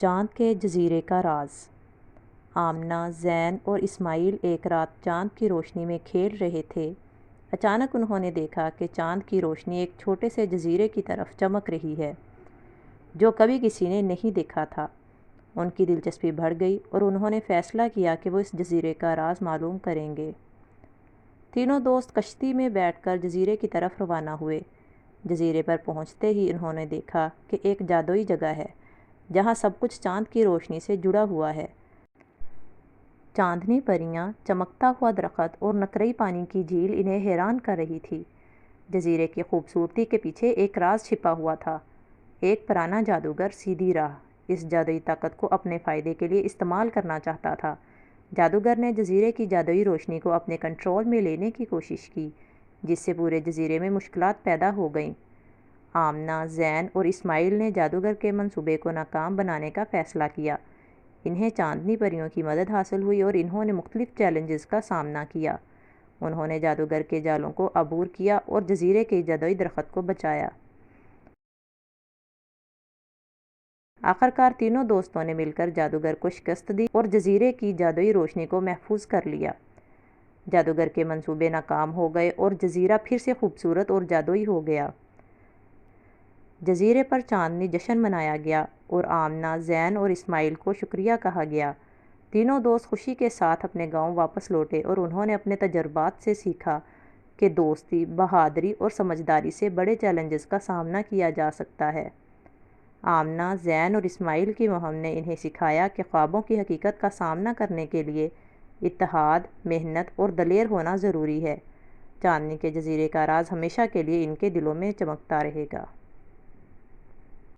چاند کے جزیرے کا راز۔ آمنہ، زین اور اسماعیل ایک رات چاند کی روشنی میں کھیل رہے تھے۔ اچانک انہوں نے دیکھا کہ چاند کی روشنی ایک چھوٹے سے جزیرے کی طرف چمک رہی ہے جو کبھی کسی نے نہیں دیکھا تھا۔ ان کی دلچسپی بڑھ گئی اور انہوں نے فیصلہ کیا کہ وہ اس جزیرے کا راز معلوم کریں گے۔ تینوں دوست کشتی میں بیٹھ کر جزیرے کی طرف روانہ ہوئے۔ جزیرے پر پہنچتے ہی انہوں نے دیکھا کہ ایک جادوئی جگہ ہے جہاں سب کچھ چاند کی روشنی سے جڑا ہوا ہے۔ چاندنی پریاں، چمکتا ہوا درخت اور نقرئی پانی کی جھیل انہیں حیران کر رہی تھی۔ جزیرے کی خوبصورتی کے پیچھے ایک راز چھپا ہوا تھا، ایک پرانا جادوگر سیدھی راہ اس جادوئی طاقت کو اپنے فائدے کے لیے استعمال کرنا چاہتا تھا۔ جادوگر نے جزیرے کی جادوئی روشنی کو اپنے کنٹرول میں لینے کی کوشش کی، جس سے پورے جزیرے میں مشکلات پیدا ہو گئیں۔ آمنہ، زین اور اسماعیل نے جادوگر کے منصوبے کو ناکام بنانے کا فیصلہ کیا۔ انہیں چاندنی پریوں کی مدد حاصل ہوئی اور انہوں نے مختلف چیلنجز کا سامنا کیا۔ انہوں نے جادوگر کے جالوں کو عبور کیا اور جزیرے کے جادوئی درخت کو بچایا۔ آخرکار تینوں دوستوں نے مل کر جادوگر کو شکست دی اور جزیرے کی جادوئی روشنی کو محفوظ کر لیا۔ جادوگر کے منصوبے ناکام ہو گئے اور جزیرہ پھر سے خوبصورت اور جادوئی ہو گیا۔ جزیرے پر چاندنی جشن منایا گیا اور آمنہ، زین اور اسماعیل کو شکریہ کہا گیا۔ تینوں دوست خوشی کے ساتھ اپنے گاؤں واپس لوٹے اور انہوں نے اپنے تجربات سے سیکھا کہ دوستی، بہادری اور سمجھداری سے بڑے چیلنجز کا سامنا کیا جا سکتا ہے۔ آمنہ، زین اور اسماعیل کی مہم نے انہیں سکھایا کہ خوابوں کی حقیقت کا سامنا کرنے کے لیے اتحاد، محنت اور دلیر ہونا ضروری ہے۔ چاندنی کے جزیرے کا راز ہمیشہ کے لیے ان کے دلوں میں چمکتا رہے گا۔